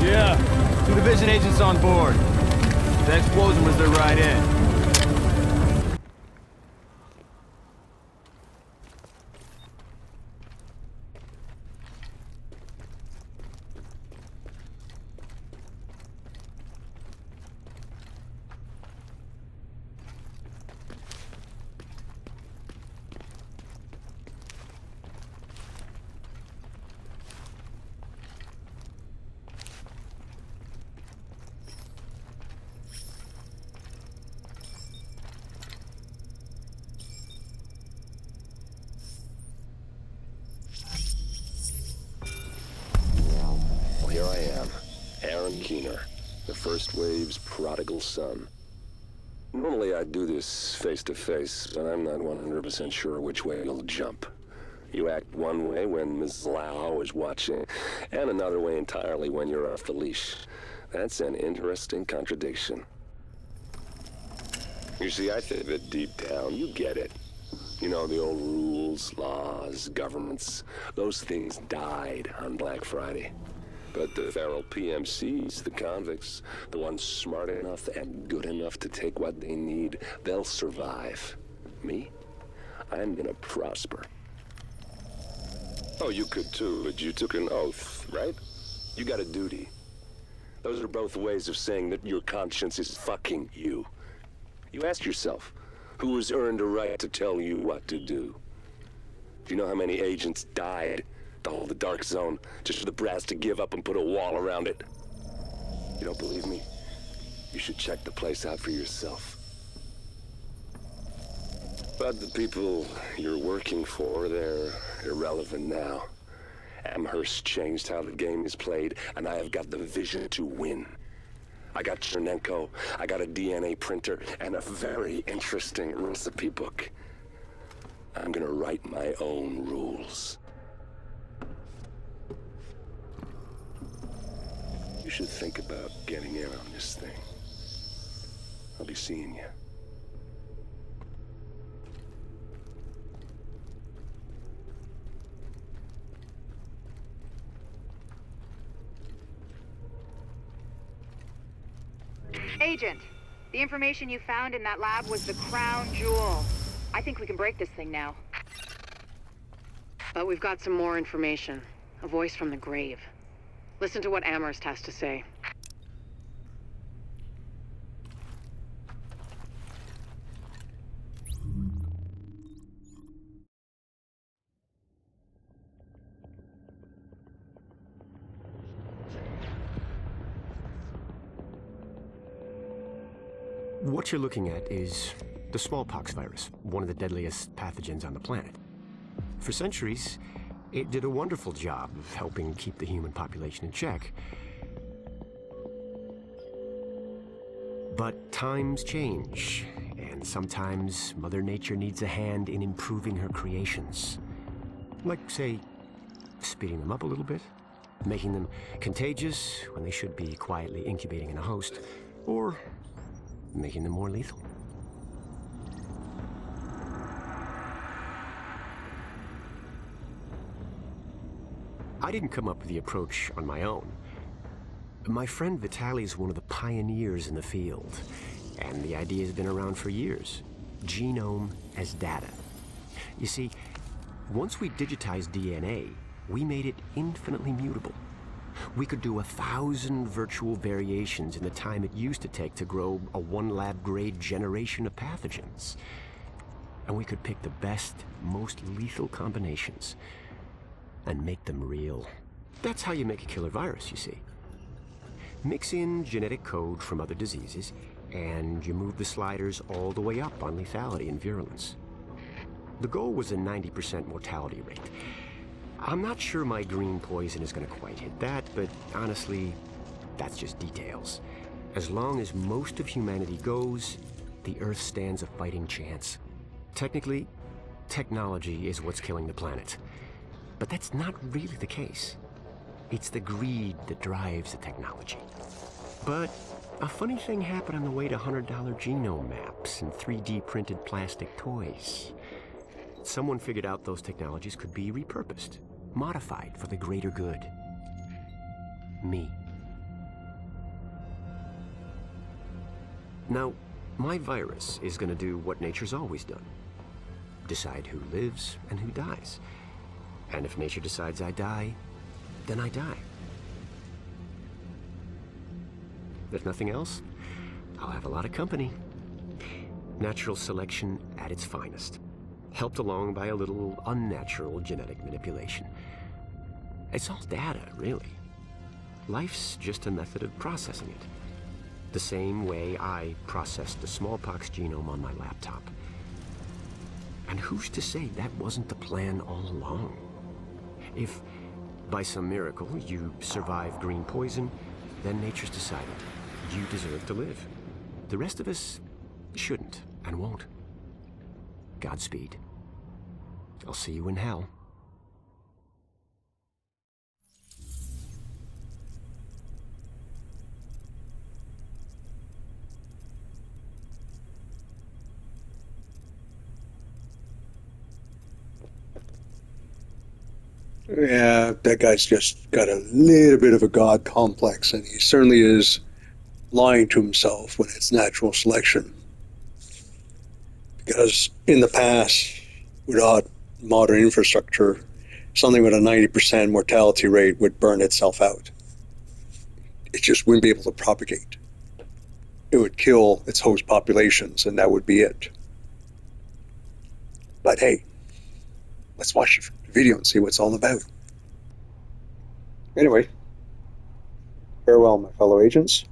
Yeah. 2 division agents on board. The explosion was their right in. Here I am, Aaron Keener, the first wave's prodigal son. Normally I'd do this face-to-face, but I'm not 100% sure which way you'll jump. You act one way when Ms. Lau is watching, and another way entirely when you're off the leash. That's an interesting contradiction. You see, I think that deep down, you get it. You know, the old rules, laws, governments, those things died on Black Friday. But the feral PMCs, the convicts, the ones smart enough and good enough to take what they need, they'll survive. Me? I'm gonna prosper. Oh, you could too, but you took an oath, right? You got a duty. Those are both ways of saying that your conscience is fucking you. You ask yourself, who has earned a right to tell you what to do? Do you know how many agents died to hold the Dark Zone, just for the brass to give up and put a wall around it? You don't believe me? You should check the place out for yourself. But the people you're working for, they're irrelevant now. Amherst changed how the game is played, and I have got the vision to win. I got Chernenko, I got a DNA printer, and a very interesting recipe book. I'm gonna write my own rules. You should think about getting in on this thing. I'll be seeing you. Agent, the information you found in that lab was the crown jewel. I think we can break this thing now. But we've got some more information. A voice from the grave. Listen to what Amherst has to say. What you're looking at is the smallpox virus, one of the deadliest pathogens on the planet. For centuries, it did a wonderful job of helping keep the human population in check. But times change, and sometimes Mother Nature needs a hand in improving her creations. Like, say, speeding them up a little bit, making them contagious when they should be quietly incubating in a host, or making them more lethal. I didn't come up with the approach on my own. My friend Vitali's one of the pioneers in the field, and the idea has been around for years. Genome as data. You see, once we digitized DNA, we made it infinitely mutable. We could do 1,000 virtual variations in the time it used to take to grow a 1 lab-grade generation of pathogens. And we could pick the best, most lethal combinations and make them real. That's how you make a killer virus, you see. Mix in genetic code from other diseases, and you move the sliders all the way up on lethality and virulence. The goal was a 90% mortality rate. I'm not sure my green poison is going to quite hit that, but honestly, that's just details. As long as most of humanity goes, the Earth stands a fighting chance. Technically, technology is what's killing the planet. But that's not really the case. It's the greed that drives the technology. But a funny thing happened on the way to $100 genome maps and 3D printed plastic toys. Someone figured out those technologies could be repurposed, modified for the greater good. Me. Now, my virus is going to do what nature's always done. Decide who lives and who dies. And if nature decides I die, then I die. If nothing else, I'll have a lot of company. Natural selection at its finest, helped along by a little unnatural genetic manipulation. It's all data, really. Life's just a method of processing it. The same way I processed the smallpox genome on my laptop. And who's to say that wasn't the plan all along? If, by some miracle, you survive green poison, then nature's decided you deserve to live. The rest of us shouldn't and won't. Godspeed. I'll see you in hell. Yeah, that guy's just got a little bit of a god complex, and he certainly is lying to himself when it's natural selection. Because in the past, without modern infrastructure, something with a 90% mortality rate would burn itself out. It just wouldn't be able to propagate. It would kill its host populations, and that would be it. But hey, let's watch the video and see what it's all about. Anyway, farewell, my fellow agents.